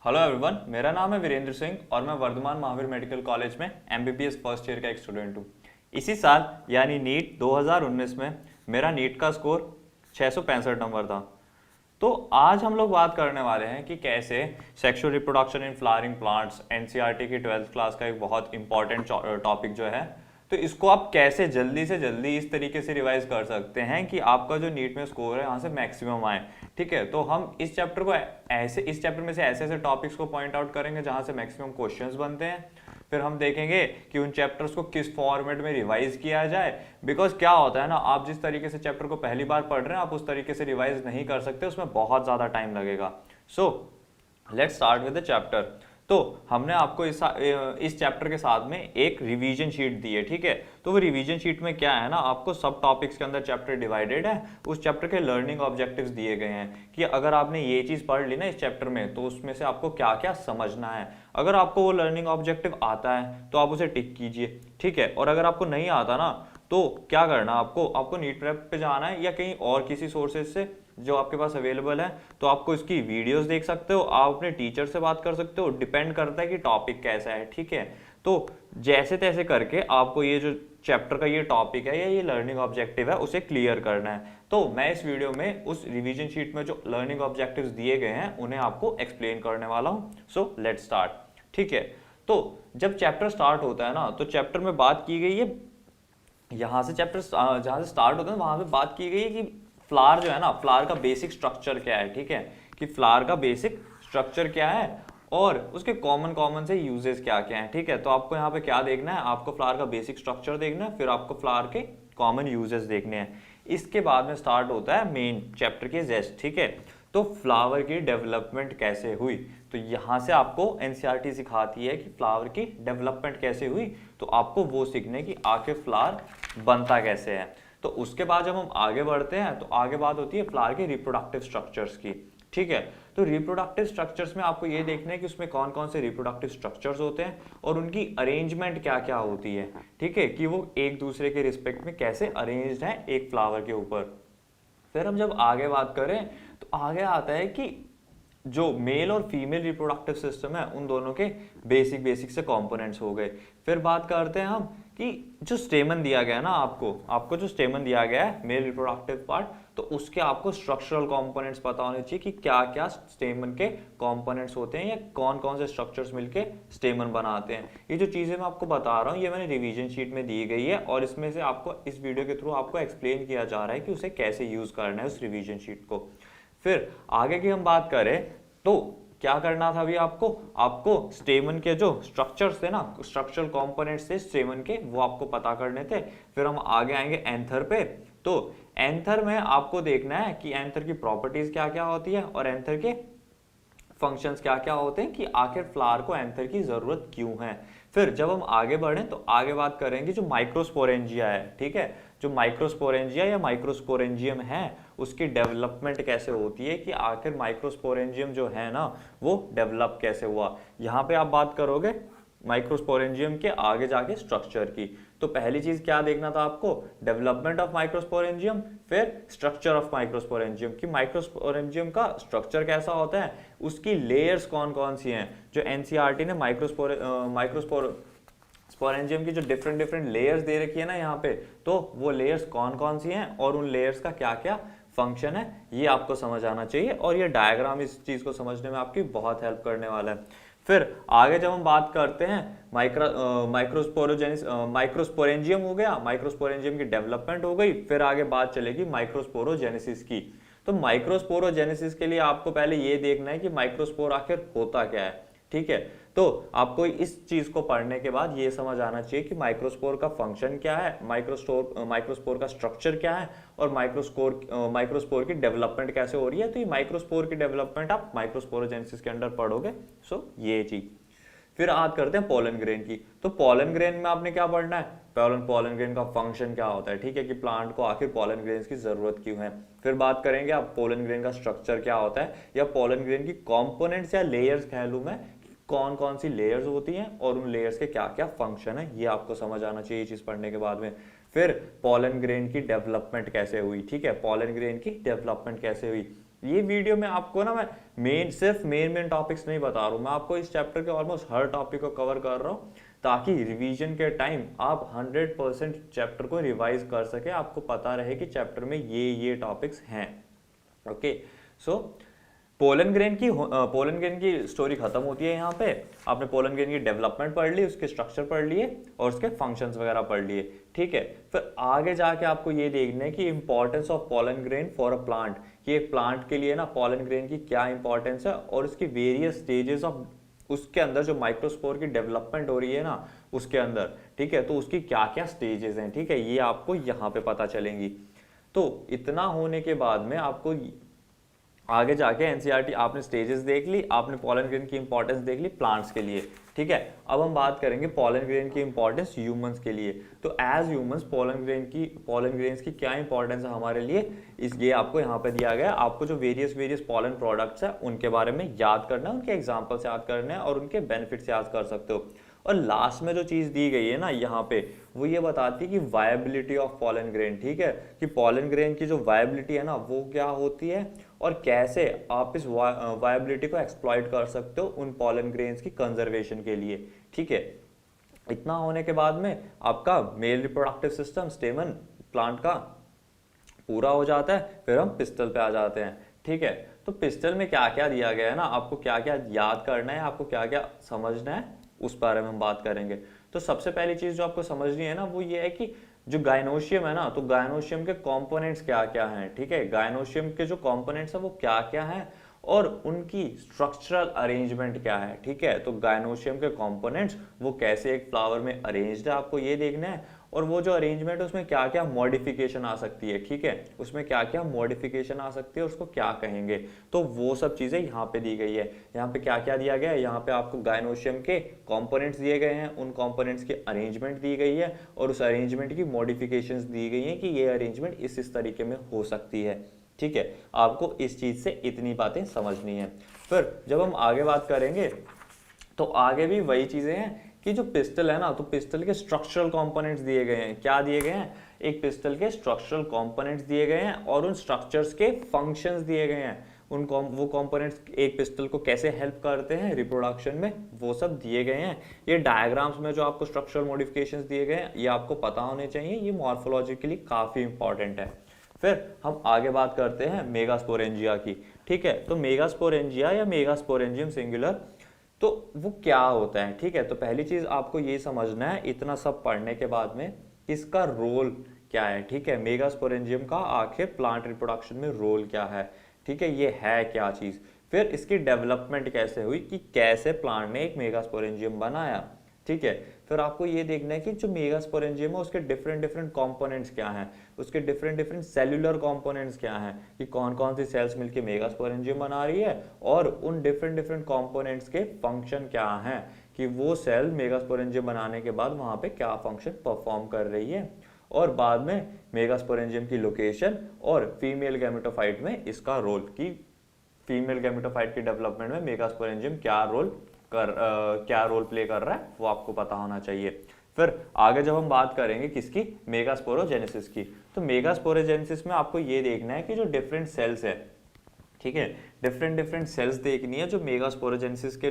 Hello everyone, मेरा नाम है वीरेंद्र सिंह और मैं वर्धमान महावीर मेडिकल कॉलेज में एमबीबीएस फर्स्ट ईयर का एक स्टूडेंट हूँ। इसी साल यानी नीट 2019 में मेरा नीट का स्कोर 665 नंबर था। तो आज हम लोग बात करने वाले हैं कि कैसे sexual reproduction in flowering plants NCERT की 12th क्लास का एक बहुत इंपॉर्टेंट टॉपिक जो है, तो इसको आप कैसे जल्दी से जल्दी इस तरीके से रिवाइज कर सकते हैं कि आपका जो नीट में स्कोर है यहाँ से मैक्सिमम आए। ठीक है, तो हम इस चैप्टर में से ऐसे ऐसे टॉपिक्स को पॉइंट आउट करेंगे जहां से मैक्सिमम क्वेश्चंस बनते हैं। फिर हम देखेंगे कि उन चैप्टर्स को किस फॉर्मेट में रिवाइज किया जाए, बिकॉज क्या होता है ना, आप जिस तरीके से चैप्टर को पहली बार पढ़ रहे हैं आप उस तरीके से रिवाइज नहीं कर सकते, उसमें बहुत ज्यादा टाइम लगेगा। So let's start with the chapter. तो हमने आपको इस चैप्टर के साथ में एक रिवीजन शीट दी है। ठीक है, तो वो रिवीजन शीट में क्या है ना, आपको सब टॉपिक्स के अंदर चैप्टर डिवाइडेड है, उस चैप्टर के लर्निंग ऑब्जेक्टिव्स दिए गए हैं कि अगर आपने ये चीज पढ़ ली ना इस चैप्टर में तो उसमें से आपको क्या क्या समझना है। अगर आपको वो लर्निंग ऑब्जेक्टिव आता है तो आप उसे टिक कीजिए। ठीक है, और अगर आपको नहीं आता ना तो क्या करना, आपको नीट प्रेप पे जाना है या कहीं और किसी सोर्सेज से जो आपके पास अवेलेबल है, तो आपको इसकी वीडियोस देख सकते हो, आप अपने टीचर से बात कर सकते हो, डिपेंड करता है कि टॉपिक कैसा है। ठीक है, तो जैसे तैसे करके आपको ये जो चैप्टर का ये टॉपिक है या ये लर्निंग ऑब्जेक्टिव है उसे क्लियर करना है। तो मैं इस वीडियो में उस रिवीजन शीट में जो लर्निंग ऑब्जेक्टिव्स दिए गए हैं उन्हें आपको एक्सप्लेन करने वाला हूँ। So let's start. ठीक है, तो जब चैप्टर स्टार्ट होता है ना तो चैप्टर में बात की गई है, यहाँ से चैप्टर जहाँ से स्टार्ट होता है वहां पे बात की गई है कि फ्लावर जो है ना, फ्लावर का बेसिक स्ट्रक्चर क्या है। ठीक है, कि फ्लावर का बेसिक स्ट्रक्चर क्या है और उसके कॉमन से यूजेस क्या क्या हैं। ठीक है, तो आपको यहाँ पे क्या देखना है, आपको फ्लावर का बेसिक स्ट्रक्चर देखना है, फिर आपको फ्लावर के कॉमन यूजेस देखने हैं। इसके बाद में स्टार्ट होता है मेन चैप्टर की जेस्ट। ठीक है, तो फ्लावर की डेवलपमेंट कैसे हुई, तो यहाँ से आपको एनसीईआरटी सिखाती है कि फ्लावर की डेवलपमेंट कैसे हुई, तो आपको वो सीखने की आखिर फ्लावर बनता कैसे है। तो उसके बाद जब हम आगे बढ़ते हैं तो आगे बात होती है फ्लावर के रिप्रोडक्टिव स्ट्रक्चर्स की। ठीक है, तो रिप्रोडक्टिव स्ट्रक्चर्स में आपको ये देखना है कि उसमें कौन कौन से रिप्रोडक्टिव स्ट्रक्चर्स होते हैं और उनकी अरेंजमेंट क्या क्या होती है। ठीक है, कि वो एक दूसरे के रिस्पेक्ट में कैसे अरेंज्ड है एक फ्लावर के ऊपर। फिर हम जब आगे बात करें तो आगे आता है कि जो मेल और फीमेल रिप्रोडक्टिव सिस्टम है उन दोनों के बेसिक से कंपोनेंट्स हो गए। फिर बात करते हैं हम कि जो स्टेमन दिया गया है ना, आपको जो स्टेमन दिया गया है मेल रिप्रोडक्टिव पार्ट, तो उसके आपको स्ट्रक्चरल कंपोनेंट्स पता होने चाहिए कि क्या क्या स्टेमन के कंपोनेंट्स होते हैं या कौन कौन से स्ट्रक्चर्स मिलके स्टेमन बनाते हैं। ये जो चीजें मैं आपको बता रहा हूँ ये मैंने रिवीजन शीट में दी गई है और इसमें से आपको इस वीडियो के थ्रू आपको एक्सप्लेन किया जा रहा है कि उसे कैसे यूज करना है उस रिवीजन शीट को। फिर आगे की हम बात करें तो क्या करना था अभी आपको स्टेमन के जो स्ट्रक्चर्स थे ना, स्ट्रक्चरल कंपोनेंट्स थे स्टेमन के, वो आपको पता करने थे। फिर हम आगे आएंगे एंथर पे। तो एंथर में आपको देखना है कि एंथर की प्रॉपर्टीज क्या क्या होती है और एंथर के फंक्शंस क्या क्या होते हैं, कि आखिर फ्लावर को एंथर की जरूरत क्यों है। फिर जब हम आगे बढ़ें तो आगे बात करेंगे जो माइक्रोस्पोरेंजिया है। ठीक है, जो माइक्रोस्पोरेंजिया या माइक्रोस्पोरेंजियम है उसकी डेवलपमेंट कैसे होती है, कि आखिर माइक्रोस्पोरेंजियम जो है ना वो डेवलप कैसे हुआ। यहाँ पे आप बात करोगे माइक्रोस्पोरेंजियम के आगे जाके स्ट्रक्चर की। तो पहली चीज क्या देखना था आपको, डेवलपमेंट ऑफ माइक्रोस्पोरेंजियम, फिर स्ट्रक्चर ऑफ माइक्रोस्पोरेंजियम, कि माइक्रोस्पोरेंजियम का स्ट्रक्चर कैसा होता है, उसकी लेयर्स कौन कौन सी हैं। जो एनसीईआरटी ने माइक्रोस्पोरेंजियम की जो डिफरेंट लेयर्स दे रखी है ना यहाँ पे, तो वो लेयर्स कौन कौन सी हैं और उन लेयर्स का क्या क्या फंक्शन है ये आपको समझ आना चाहिए। और ये डायग्राम इस चीज को समझने में आपकी बहुत हेल्प करने वाला है। फिर आगे जब हम बात करते हैं माइक्रोस्पोरेंजियम हो गया, माइक्रोस्पोरेंजियम की डेवलपमेंट हो गई, फिर आगे बात चलेगी माइक्रोस्पोरोजेनेसिस की। तो माइक्रोस्पोरोजेनेसिस के लिए आपको पहले ये देखना है कि माइक्रोस्पोर आखिर होता क्या है। ठीक है, तो आपको इस चीज को पढ़ने के बाद ये समझ आना चाहिए कि माइक्रोस्पोर का फंक्शन क्या है, माइक्रोस्पोर का स्ट्रक्चर क्या है और माइक्रोस्पोर की डेवलपमेंट कैसे हो रही है। तो ये माइक्रोस्पोर की डेवलपमेंट आप माइक्रोस्पोरोजेनेसिस के अंडर पढ़ोगे। सो ये चीज। फिर बात करते हैं पोलन ग्रेन की। तो पोलन ग्रेन में आपने क्या पढ़ना है, पोलन ग्रेन का फंक्शन क्या होता है। ठीक है, कि प्लांट को आखिर पोलन ग्रेन की जरूरत क्यों है। फिर बात करेंगे आप पोलन ग्रेन का स्ट्रक्चर क्या होता है या पोलन ग्रेन की कंपोनेंट्स या लेयर्स कह लूं मैं, कौन कौन सी लेयर्स होती हैं और उन लेयर्स के क्या क्या फंक्शन है, ये आपको समझ आना चाहिए चीज पढ़ने के बाद में। फिर पोलन ग्रेन की डेवलपमेंट कैसे हुई। ठीक है, पोलन ग्रेन की डेवलपमेंट कैसे हुई, ये वीडियो में आपको ना मैं सिर्फ मेन टॉपिक्स नहीं बता रहा हूँ, मैं आपको इस चैप्टर के ऑलमोस्ट हर टॉपिक को कवर कर रहा हूँ ताकि रिवीजन के टाइम आप 100% चैप्टर को रिवाइज कर सके, आपको पता रहे कि चैप्टर में ये टॉपिक्स हैं। ओके, सो पोलन ग्रेन की स्टोरी खत्म होती है यहाँ पे। आपने पोलन ग्रेन की डेवलपमेंट पढ़ ली, उसके स्ट्रक्चर पढ़ लिए और उसके फंक्शंस वगैरह पढ़ लिए, ठीक है। फिर आगे जाके आपको ये देखना है कि importance of pollen grain for a plant, कि एक प्लांट के लिए ना पोलन ग्रेन की क्या इंपॉर्टेंस है और उसकी वेरियस स्टेजेस ऑफ, उसके अंदर जो माइक्रोस्पोर की डेवलपमेंट हो रही है ना उसके अंदर, ठीक है, तो उसकी क्या क्या स्टेजेस हैं, ठीक है, ये आपको यहाँ पे पता चलेंगी। तो इतना होने के बाद में आपको आगे जाके एनसीईआरटी, आपने स्टेजेस देख ली, आपने पोलन ग्रेन की इंपॉर्टेंस देख ली प्लांट्स के लिए, ठीक है। अब हम बात करेंगे पोलन ग्रेन की इंपॉर्टेंस ह्यूमंस के लिए। तो एज ह्यूमंस पोलन ग्रेन्स की क्या इंपॉर्टेंस है हमारे लिए, ये आपको यहाँ पे दिया गया है। आपको जो वेरियस पोलन प्रोडक्ट्स है उनके बारे में याद करना है, उनके एग्जाम्पल्स याद करने हैं और उनके बेनिफिट्स याद कर सकते हो। और लास्ट में जो चीज दी गई है ना यहाँ पे, वो ये बताती है कि वायबिलिटी ऑफ पोलन ग्रेन, ठीक है, कि पोलन ग्रेन की जो वायबिलिटी है ना वो क्या होती है और कैसे आप इस वायबिलिटी को एक्सप्लॉइट कर सकते हो उन पोलन ग्रेन्स की कंजर्वेशन के लिए, ठीक है। इतना होने के बाद में आपका मेल रिप्रोडक्टिव सिस्टम स्टेमन प्लांट का पूरा हो जाता है। फिर हम पिस्टल पे आ जाते हैं, ठीक है। तो पिस्टल में क्या क्या दिया गया है ना, आपको क्या क्या याद करना है, आपको क्या क्या समझना है, उस बारे में हम बात करेंगे। तो सबसे पहली चीज जो आपको समझनी है ना वो ये है कि जो गायनोशियम है ना, तो गायनोशियम के कंपोनेंट्स क्या क्या हैं, ठीक है, गायनोशियम के जो कंपोनेंट्स है वो क्या क्या हैं और उनकी स्ट्रक्चरल अरेंजमेंट क्या है, ठीक है। तो गायनोशियम के कंपोनेंट्स वो कैसे एक फ्लावर में अरेंज्ड है आपको ये देखना है, और वो जो अरेंजमेंट है उसमें क्या क्या मॉडिफिकेशन आ सकती है, ठीक है, उसमें क्या क्या मॉडिफिकेशन आ सकती है, उसको क्या कहेंगे, तो वो सब चीजें यहाँ पे दी गई है। यहाँ पे क्या क्या दिया गया है, यहाँ पे आपको गायनोशियम के कंपोनेंट्स दिए गए हैं, उन कंपोनेंट्स की अरेंजमेंट दी गई है और उस अरेंजमेंट की मॉडिफिकेशंस दी गई है कि ये अरेंजमेंट इस तरीके में हो सकती है, ठीक है। आपको इस चीज से इतनी बातें समझनी है। फिर जब हम आगे बात करेंगे तो आगे भी वही चीजें हैं कि जो पिस्टल है ना, तो पिस्टल के स्ट्रक्चरल कंपोनेंट्स दिए गए हैं। क्या दिए गए हैं, एक पिस्टल के स्ट्रक्चरल कंपोनेंट्स दिए गए हैं और उन स्ट्रक्चर्स के फंक्शंस दिए गए हैं। वो कंपोनेंट्स एक पिस्टल को कैसे हेल्प करते हैं रिप्रोडक्शन में, वो सब दिए गए हैं। ये डायग्राम्स में जो आपको स्ट्रक्चरल मॉडिफिकेशंस दिए गए हैं ये आपको पता होने चाहिए, ये मॉर्फोलॉजिकली काफी इंपॉर्टेंट है। फिर हम आगे बात करते हैं मेगास्पोरेंजिया की, ठीक है। तो मेगास्पोरेंजिया या मेगास्पोरेंजियम सिंगुलर, तो वो क्या होता है, ठीक है। तो पहली चीज आपको ये समझना है इतना सब पढ़ने के बाद में, इसका रोल क्या है, ठीक है, मेगास्पोरेंजियम का आखिर प्लांट रिप्रोडक्शन में रोल क्या है, ठीक है, ये है क्या चीज। फिर इसकी डेवलपमेंट कैसे हुई, कि कैसे प्लांट ने एक मेगास्पोरेंजियम बनाया, ठीक है। फिर आपको ये देखना है कि जो मेगास्पोरेंजियम है उसके डिफरेंट कंपोनेंट्स क्या हैं, उसके डिफरेंट सेल्यूलर कंपोनेंट्स क्या हैं, कि कौन कौन सी सेल्स मिलके मेगास्पोरेंजियम बना रही है और उन डिफरेंट कंपोनेंट्स के फंक्शन क्या हैं, कि वो सेल मेगास्पोरेंजियम बनाने के बाद वहां पे क्या फंक्शन परफॉर्म कर रही है, और बाद में मेगास्पोरेंजियम की लोकेशन और फीमेल गैमेटोफाइट में इसका रोल, कि फीमेल गैमेटोफाइट की डेवलपमेंट में मेगास्पोरेंजियम क्या रोल प्ले कर रहा है वो आपको पता होना चाहिए। फिर आगे जब हम बात करेंगे किसकी, मेगास्पोरोजेनेसिस की, तो मेगास्पोरोजेनेसिस में आपको ये देखना है कि जो डिफरेंट सेल्स है, ठीक है, डिफरेंट सेल्स देखनी है जो मेगास्पोरोजेनेसिस के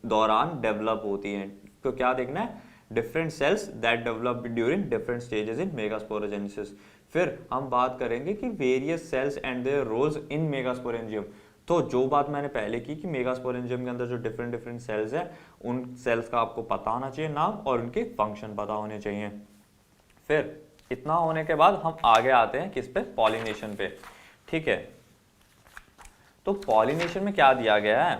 दौरान डेवलप होती हैं। तो क्या देखना है, different cells that develop during different stages in megasporogenesis. फिर हम बात करेंगे कि various cells and their roles in megasporangium. तो जो बात मैंने पहले की कि मेगास्पोरेंजियम के अंदर जो डिफरेंट सेल्स है उन सेल्स का आपको पता होना चाहिए नाम और उनके फंक्शन पता होने चाहिए। फिर इतना होने के बाद हम आगे आते हैं किस पे, पॉलिनेशन पे, ठीक है। तो पॉलिनेशन में क्या दिया गया है,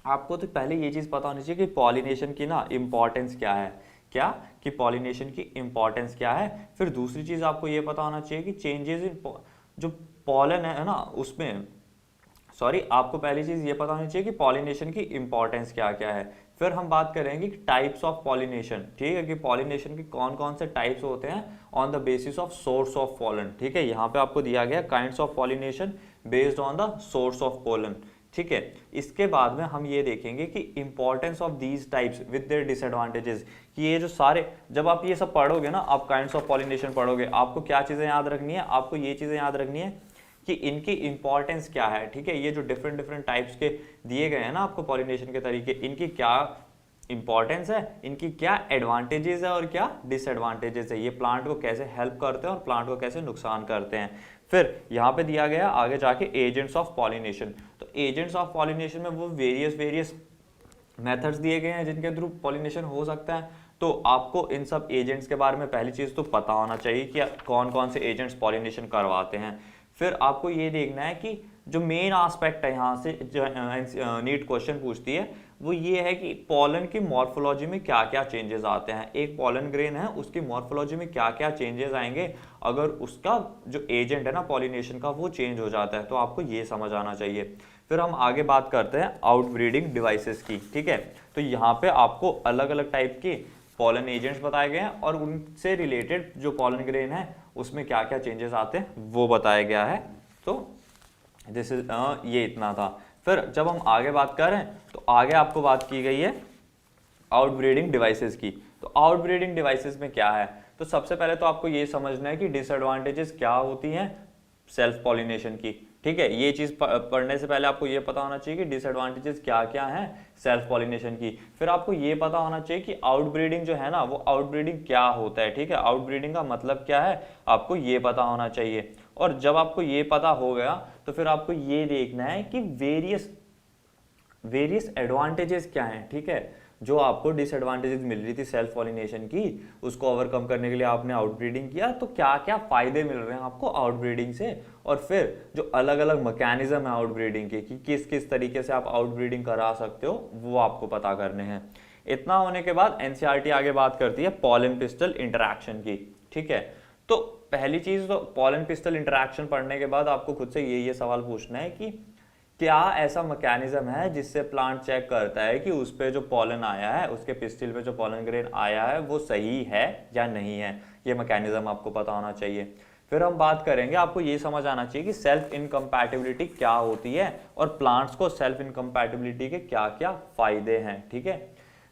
आपको तो पहले ये चीज पता होनी चाहिए कि पॉलिनेशन की ना इंपॉर्टेंस क्या है, क्या कि पॉलिनेशन की इंपॉर्टेंस क्या है। फिर दूसरी चीज आपको ये पता होना चाहिए कि चेंजेस इन जो पॉलन है ना उसमें, आपको पहली चीज ये पता होनी चाहिए कि पॉलिनेशन की इंपॉर्टेंस क्या क्या है। फिर हम बात करेंगे कि टाइप्स ऑफ पॉलिनेशन, ठीक है, कि पॉलिनेशन के कौन कौन से टाइप्स होते हैं on the basis of source of pollen, ठीक है। यहाँ पे आपको दिया गया kinds of pollination based on the source of pollen, ठीक है। इसके बाद में हम ये देखेंगे कि importance of these types with their disadvantages, कि ये जो सारे, जब आप ये सब पढ़ोगे ना, आप काइंड्स ऑफ पॉलिनेशन पढ़ोगे, आपको क्या चीजें याद रखनी है, आपको ये चीजें याद रखनी है कि इनकी इंपॉर्टेंस क्या है, ठीक है। ये जो डिफरेंट डिफरेंट टाइप्स के दिए गए हैं ना आपको पॉलिनेशन के तरीके, इनकी क्या इंपॉर्टेंस है, इनकी क्या एडवांटेजेस है और क्या डिसएडवांटेजेस है, ये प्लांट को कैसे हेल्प करते हैं और प्लांट को कैसे नुकसान करते हैं। फिर यहाँ पे दिया गया आगे जाके एजेंट्स ऑफ पॉलिनेशन। तो एजेंट्स ऑफ पॉलिनेशन में वो वेरियस मेथड्स दिए गए हैं जिनके थ्रू पॉलिनेशन हो सकता है। तो आपको इन सब एजेंट्स के बारे में पहली चीज तो पता होना चाहिए कि कौन कौन से एजेंट्स पॉलिनेशन करवाते हैं। फिर आपको ये देखना है कि जो मेन एस्पेक्ट है यहाँ से जो नीट क्वेश्चन पूछती है वो ये है कि पॉलन की मॉर्फोलॉजी में क्या क्या चेंजेस आते हैं। एक पॉलन ग्रेन है उसकी मॉर्फोलॉजी में क्या क्या चेंजेस आएंगे अगर उसका जो एजेंट है ना पॉलिनेशन का वो चेंज हो जाता है, तो आपको ये समझ आना चाहिए। फिर हम आगे बात करते हैं आउटब्रीडिंग डिवाइसेस की, ठीक है। तो यहाँ पे आपको अलग अलग टाइप के पॉलन एजेंट्स बताए गए हैं और उनसे रिलेटेड जो पॉलन ग्रेन है उसमें क्या क्या चेंजेस आते हैं वो बताया गया है। तो दिस इज ये इतना था। फिर जब हम आगे बात कर रहे हैं तो आगे आपको बात की गई है आउटब्रीडिंग डिवाइसेस की। तो आउटब्रीडिंग डिवाइसेस में क्या है, तो सबसे पहले तो आपको ये समझना है कि डिसएडवांटेजेस क्या होती हैं सेल्फ पॉलिनेशन की, ठीक है। ये चीज पढ़ने से पहले आपको ये पता होना चाहिए कि डिसएडवांटेजेस क्या क्या हैं सेल्फ पॉलिनेशन की। फिर आपको ये पता होना चाहिए कि आउटब्रीडिंग जो है ना वो आउटब्रीडिंग क्या होता है, ठीक है। आउटब्रीडिंग का मतलब क्या है आपको ये पता होना चाहिए। और जब आपको ये पता हो गया तो फिर आपको ये देखना है कि वेरियस एडवांटेजेस क्या हैं, ठीक है। जो आपको डिसएडवांटेजेस मिल रही थी सेल्फ पॉलिनेशन की उसको ओवरकम करने के लिए आपने आउटब्रीडिंग किया, तो क्या क्या फायदे मिल रहे हैं आपको आउटब्रीडिंग से। और फिर जो अलग अलग मैकेनिज्म है आउटब्रीडिंग के कि किस किस तरीके से आप आउटब्रीडिंग करा सकते हो वो आपको पता करने हैं। इतना होने के बाद एनसीईआरटी आगे बात करती है पॉलन पिस्टल इंटरैक्शन की, ठीक है। तो पहली चीज तो पॉलन पिस्टल इंटरैक्शन पढ़ने के बाद आपको खुद से ये सवाल पूछना है कि क्या ऐसा मैकेनिज्म है जिससे प्लांट चेक करता है कि उस पे जो पॉलन आया है उसके पिस्टिल पे जो पॉलन ग्रेन आया है वो सही है या नहीं है। ये मैकेनिज्म आपको पता होना चाहिए। फिर हम बात करेंगे, आपको ये समझ आना चाहिए कि सेल्फ इनकम्पैटिबिलिटी क्या होती है और प्लांट्स को सेल्फ इनकम्पैटिबिलिटी के क्या क्या फायदे हैं, ठीक है।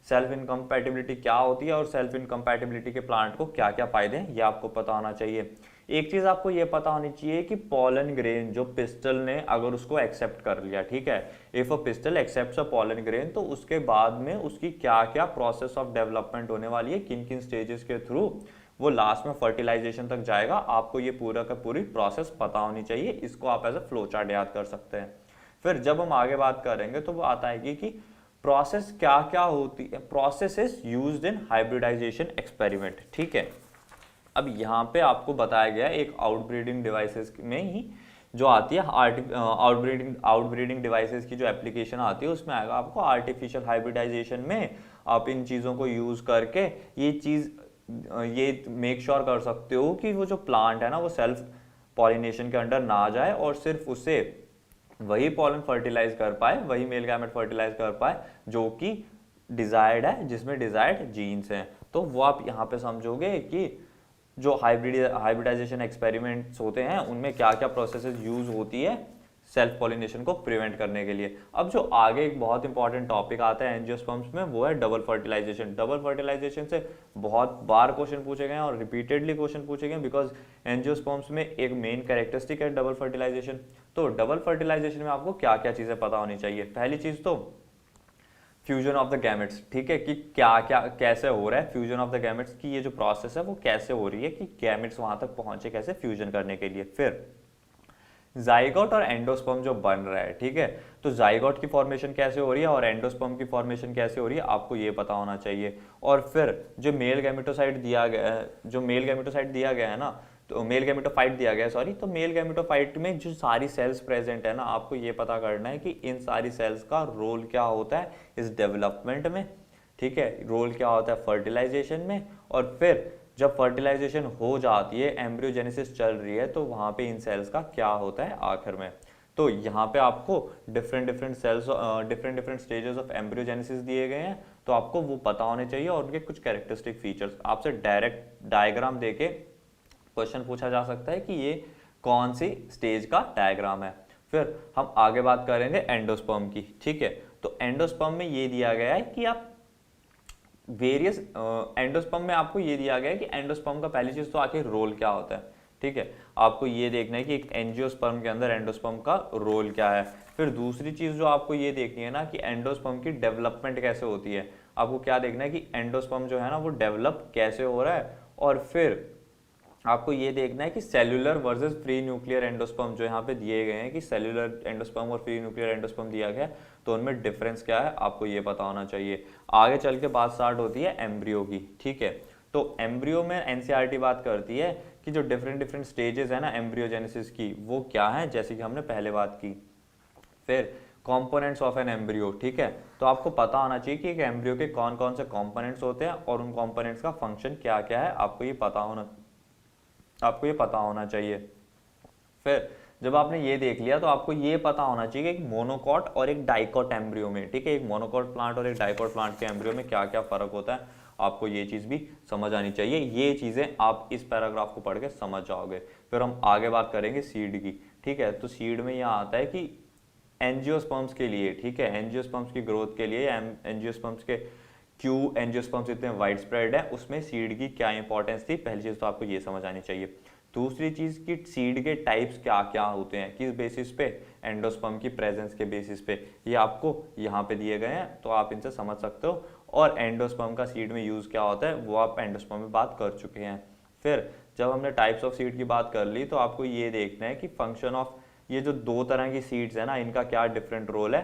सेल्फ इनकम्पैटिबिलिटी क्या होती है और सेल्फ इनकम्पैटिबिलिटी के प्लांट को क्या क्या फायदे हैं ये आपको पता होना चाहिए। एक चीज आपको ये पता होनी चाहिए कि पॉलन ग्रेन जो पिस्टल ने अगर उसको एक्सेप्ट कर लिया, ठीक है, if a pistol accepts a pollen grain, तो उसके बाद में उसकी क्या क्या प्रोसेस ऑफ डेवलपमेंट होने वाली है, किन किन स्टेजेस के थ्रू वो लास्ट में फर्टिलाइजेशन तक जाएगा, आपको ये पूरा का पूरी प्रोसेस पता होनी चाहिए। इसको आप एज अ फ्लो चार्ट याद कर सकते हैं। फिर जब हम आगे बात करेंगे तो वो आता है कि प्रोसेस क्या क्या होती है, process is used in hybridisation experiment, ठीक है। अब यहाँ पे आपको बताया गया एक आउटब्रीडिंग डिवाइसेस में ही जो आती है आउटब्रीडिंग डिवाइसेस की जो एप्लीकेशन आती है उसमें आएगा आपको आर्टिफिशियल हाइब्रिडाइजेशन में आप इन चीज़ों को यूज़ करके ये मेक श्योर कर सकते हो कि वो जो प्लांट है ना वो सेल्फ पॉलिनेशन के अंडर ना आ जाए और सिर्फ उसे वही पॉलन फर्टिलाइज कर पाए, वही मेल गैमेट फर्टिलाइज कर पाए जो कि डिजायर्ड है, जिसमें डिजायर्ड जीन्स हैं। तो वो आप यहाँ पे समझोगे कि जो हाइब्रिडाइजेशन एक्सपेरिमेंट्स होते हैं उनमें क्या क्या प्रोसेसेस यूज होती है सेल्फ पॉलिनेशन को प्रिवेंट करने के लिए। अब जो आगे एक बहुत इंपॉर्टेंट टॉपिक आता है एंजियोस्पर्म्स में वो है डबल फर्टिलाइजेशन। डबल फर्टिलाइजेशन से बहुत बार क्वेश्चन पूछे गए हैं और रिपीटेडली क्वेश्चन पूछे गए बिकॉज एंजियोस्पर्म्स में एक मेन कैरेक्टरिस्टिक है डबल फर्टिलाइजेशन। तो डबल फर्टिलाइजेशन में आपको क्या क्या चीजें पता होनी चाहिए। पहली चीज तो फ्यूजन ऑफ द गैमेट्स, ठीक है, कि क्या क्या कैसे हो रहा है फ्यूजन ऑफ द गैमेट्स की ये जो प्रोसेस है वो कैसे हो रही है कि गैमेट्स वहां तक पहुंचे कैसे फ्यूजन करने के लिए। फिर जाइगोट और एंडोस्पर्म जो बन रहा है, ठीक है, तो जाइगोट की फॉर्मेशन कैसे हो रही है और एंडोस्पर्म की फॉर्मेशन कैसे हो रही है आपको ये पता होना चाहिए। और फिर जो मेल गैमेटोसाइट दिया गया है ना, तो मेल गैमेटोफाइट दिया गया है सॉरी, तो मेल गैमेटोफाइट में जो सारी सेल्स प्रेजेंट है ना आपको ये पता करना है कि इन सारी सेल्स का रोल क्या होता है इस डेवलपमेंट में, ठीक है, रोल क्या होता है फर्टिलाइजेशन में। और फिर जब फर्टिलाइजेशन हो जाती है एम्ब्रियोजेनेसिस चल रही है तो वहां पे इन सेल्स का क्या होता है आखिर में। तो यहाँ पे आपको डिफरेंट स्टेजेस ऑफ एम्ब्रियोजेनेसिस दिए गए हैं, तो आपको वो पता होने चाहिए और उनके कुछ कैरेक्टरिस्टिक फीचर्स। आपसे डायरेक्ट डायग्राम देके क्वेश्चन पूछा जा सकता है कि ये कौन सी स्टेज का डायग्राम है। फिर हम आगे बात करेंगे एंडोस्पर्म की, ठीक है। तो एंडोस्पर्म में ये दिया गया है कि आप एंडोस्पर्म में आपको ये दिया गया है कि एंडोस्पर्म का पहली चीज तो आखिर रोल क्या होता है, ठीक है, आपको ये देखना है कि एक एंजियोस्पर्म के अंदर एंडोस्पर्म का रोल क्या है। फिर दूसरी चीज जो आपको ये देखनी है ना कि एंडोस्पर्म की डेवलपमेंट कैसे होती है। आपको क्या देखना है कि एंडोस्पर्म जो है ना वो डेवलप कैसे हो रहा है, और फिर आपको ये देखना है कि cellular versus free nuclear endosperm जो यहाँ पे दिए गए हैं कि सेल्यूलर एंडोस्पर्म और फ्री न्यूक्लियर एंडोस्पर्म दिया गया है, तो उनमें डिफरेंस क्या है आपको ये पता होना चाहिए। आगे चल के बात स्टार्ट होती है एम्ब्रियो की, ठीक है। तो एम्ब्रियो में एनसीईआरटी बात करती है कि जो डिफरेंट डिफरेंट स्टेजेस है ना एम्ब्रियोजेनेसिस की वो क्या है, जैसे कि हमने पहले बात की। फिर कंपोनेंट्स ऑफ एन एम्ब्रियो, ठीक है, तो आपको पता होना चाहिए कि एक एम्ब्रियो के कौन कौन से कंपोनेंट्स होते हैं और उन कंपोनेंट्स का फंक्शन क्या क्या है, आपको ये पता होना चाहिए। फिर जब आपने ये देख लिया तो आपको ये पता होना चाहिए कि एक मोनोकॉट और एक डाइकॉट एम्ब्रियो में, ठीक है, एक मोनोकॉट प्लांट और एक डाइकॉट प्लांट के एम्ब्रियो में क्या क्या फर्क होता है, आपको ये चीज भी समझ आनी चाहिए। ये चीजें आप इस पैराग्राफ को पढ़ के समझ जाओगे। फिर हम आगे बात करेंगे सीड की, ठीक है। तो सीड में यहाँ आता है कि एंजियोस्पर्म्स के लिए, ठीक है, एंजियोस्पर्म्स की ग्रोथ के लिए, एंजियोस्पर्म्स के क्यों एंजियोस्पर्म्स इतने वाइड स्प्रेड है, उसमें सीड की क्या इंपॉर्टेंस थी, पहली चीज तो आपको ये समझ आनी चाहिए। दूसरी चीज कि सीड के टाइप्स क्या क्या होते हैं, किस बेसिस पे, एंडोस्पर्म की प्रेजेंस के बेसिस पे, ये आपको यहाँ पे दिए गए हैं तो आप इनसे समझ सकते हो। और एंडोस्पर्म का सीड में यूज क्या होता है वो आप एंडोस्पर्म में बात कर चुके हैं। फिर जब हमने टाइप्स ऑफ सीड की बात कर ली तो आपको ये देखना है कि फंक्शन ऑफ ये जो दो तरह की सीड्स है ना इनका क्या डिफरेंट रोल है,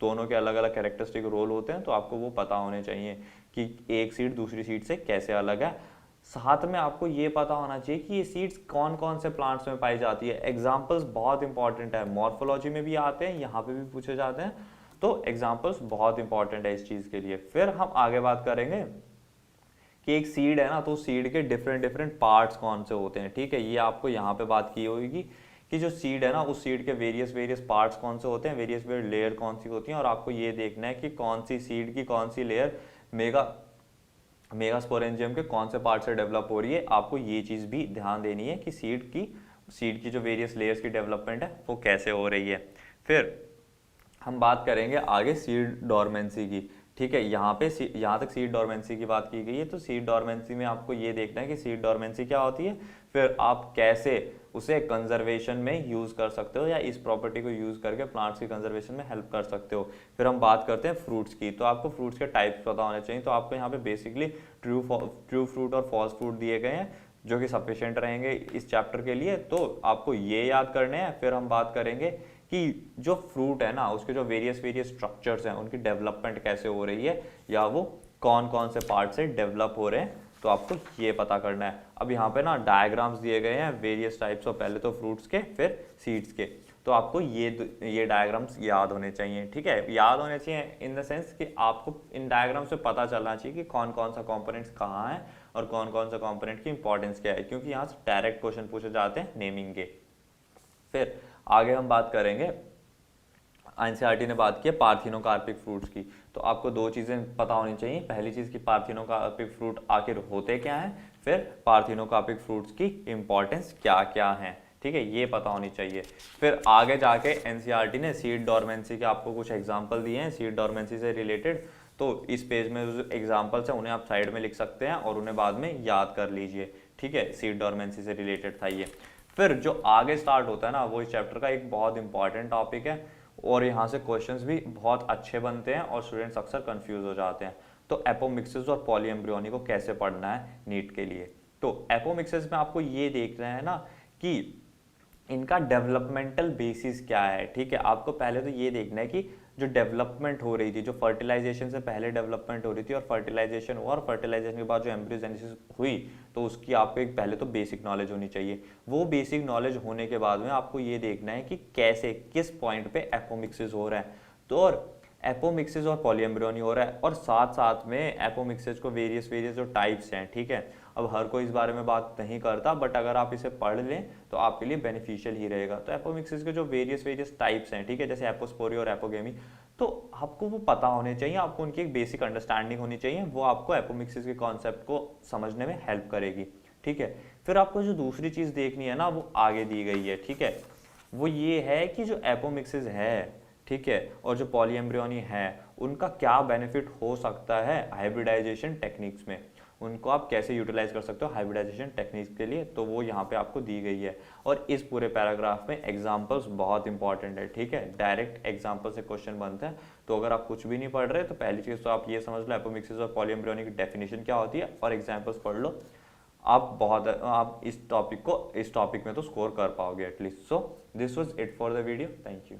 दोनों के अलग अलग कैरेक्टरिस्टिक रोल होते हैं, तो आपको वो पता होने चाहिए कि एक सीड दूसरी सीड से कैसे अलग है। साथ में आपको ये पता होना चाहिए कि ये सीड्स कौन कौन से प्लांट्स में पाई जाती है। एग्जाम्पल्स बहुत इंपॉर्टेंट है, मॉर्फोलॉजी में भी आते हैं, यहाँ पे भी पूछे जाते हैं, तो एग्जाम्पल्स बहुत इंपॉर्टेंट है इस चीज के लिए। फिर हम आगे बात करेंगे कि एक सीड है ना तो सीड के डिफरेंट डिफरेंट पार्ट्स कौन से होते हैं, ठीक है, ये आपको यहाँ पे बात की होगी कि जो सीड है ना उस सीड के वेरियस वेरियस पार्ट्स कौन से होते हैं, वेरियस लेयर कौन सी होती हैं, और आपको ये देखना है कि कौन सी सीड की कौन सी लेयर मेगास्पोरेंजियम के कौन से पार्ट से डेवलप हो रही है। आपको ये चीज भी ध्यान देनी है कि सीड की जो वेरियस लेयर्स की डेवलपमेंट है वो कैसे हो रही है। फिर हम बात करेंगे आगे सीड डोरमेंसी की, ठीक है, यहाँ तक सीड डोरमेंसी की बात की गई है। तो सीड डोरमेंसी में आपको ये देखना है कि सीड डोरमेंसी क्या होती है, फिर आप कैसे उसे कंजर्वेशन में यूज कर सकते हो या इस प्रॉपर्टी को यूज करके प्लांट्स की कंजर्वेशन में हेल्प कर सकते हो। फिर हम बात करते हैं फ्रूट्स की, तो आपको फ्रूट्स के टाइप्स पता होने चाहिए। तो आपको यहाँ पे बेसिकली ट्रू फ्रूट और फॉल्स फ्रूट दिए गए हैं जो कि सफिशिएंट रहेंगे इस चैप्टर के लिए, तो आपको ये याद करने हैं। फिर हम बात करेंगे कि जो फ्रूट है ना उसके जो वेरियस स्ट्रक्चर्स हैं उनकी डेवलपमेंट कैसे हो रही है या वो कौन कौन से पार्ट से डेवलप हो रहे हैं, तो आपको ये पता करना है। अब यहाँ पे ना डायग्राम्स दिए गए हैं वेरियस टाइप्स ऑफ, पहले तो फ्रूट्स के फिर सीड्स के, तो आपको ये डायग्राम्स याद होने चाहिए, ठीक है, याद होने चाहिए इन द सेंस कि आपको इन डायग्राम से पता चलना चाहिए कि कौन कौन सा कंपोनेंट्स कहाँ है और कौन कौन सा कंपोनेंट की इंपॉर्टेंस क्या है, क्योंकि यहाँ से डायरेक्ट क्वेश्चन पूछे जाते हैं नेमिंग के। फिर आगे हम बात करेंगे, एनसीईआरटी ने बात की है पार्थिनोकार्पिक फ्रूट्स की, तो आपको दो चीजें पता होनी चाहिए। पहली चीज कि पार्थिनोकार्पिक फ्रूट आखिर होते क्या हैं, फिर पार्थिनोकार्पिक फ्रूट्स की इंपॉर्टेंस क्या क्या है, ठीक है, ये पता होनी चाहिए। फिर आगे जाके एनसीईआरटी ने सीड डोरमेंसी के आपको कुछ एग्जाम्पल दिए हैं सीड डोरमेंसी से रिलेटेड, तो इस पेज में जो एग्जाम्पल्स हैं उन्हें आप साइड में लिख सकते हैं और उन्हें बाद में याद कर लीजिए, ठीक है, सीड डोरमेंसी से रिलेटेड था ये। फिर जो आगे स्टार्ट होता है ना वो इस चैप्टर का एक बहुत इंपॉर्टेंट टॉपिक है और यहाँ से क्वेश्चंस भी बहुत अच्छे बनते हैं और स्टूडेंट्स अक्सर कंफ्यूज हो जाते हैं। तो एपोमिक्सिस और पॉलीएम्ब्रियोनी को कैसे पढ़ना है नीट के लिए, तो एपोमिक्सिस में आपको ये देख रहे हैं ना कि इनका डेवलपमेंटल बेसिस क्या है, ठीक है। आपको पहले तो ये देखना है कि जो डेवलपमेंट हो रही थी, जो फर्टिलाइजेशन से पहले डेवलपमेंट हो रही थी और फर्टिलाइजेशन हुआ और फर्टिलाइजेशन के बाद जो एम्ब्रियोजेनेसिस हुई, तो उसकी आपको एक पहले तो बेसिक नॉलेज होनी चाहिए। वो बेसिक नॉलेज होने के बाद में आपको ये देखना है कि कैसे किस पॉइंट पे एपोमिक्सिस हो रहा है, तो और एपोमिक्सिस और पॉलीएम्ब्रियोनी हो रहा है, और साथ साथ में एपोमिक्सिस को वेरियस जो टाइप्स हैं, ठीक है। अब हर कोई इस बारे में बात नहीं करता, बट अगर आप इसे पढ़ लें तो आपके लिए बेनिफिशियल ही रहेगा। तो एपोमिक्सिस के जो वेरियस टाइप्स हैं, ठीक है, जैसे एपोस्पोरी और एपोगेमी, तो आपको वो पता होने चाहिए, आपको उनकी एक बेसिक अंडरस्टैंडिंग होनी चाहिए, वो आपको एपोमिक्सिस के कॉन्सेप्ट को समझने में हेल्प करेगी, ठीक है। फिर आपको जो दूसरी चीज देखनी है ना वो आगे दी गई है, ठीक है, वो ये है कि जो एपोमिक्सिस है, ठीक है, और जो पॉलीएम्ब्रियोनी है उनका क्या बेनिफिट हो सकता है हाइब्रिडाइजेशन टेक्निक्स में, उनको आप कैसे यूटिलाइज कर सकते हो हाइब्रिडाइजेशन टेक्निक्स के लिए, तो वो यहाँ पे आपको दी गई है। और इस पूरे पैराग्राफ में एग्जाम्पल्स बहुत इंपॉर्टेंट है, ठीक है, डायरेक्ट एग्जाम्पल से क्वेश्चन बनते हैं। तो अगर आप कुछ भी नहीं पढ़ रहे तो पहली चीज़ तो आप ये समझ लो एपोमिक्सिस और पॉलीएम्ब्रियोनिक की डेफिनेशन क्या होती है और एग्जाम्पल्स पढ़ लो। आप इस टॉपिक में तो स्कोर कर पाओगे at least. So this was it for the video, thank you.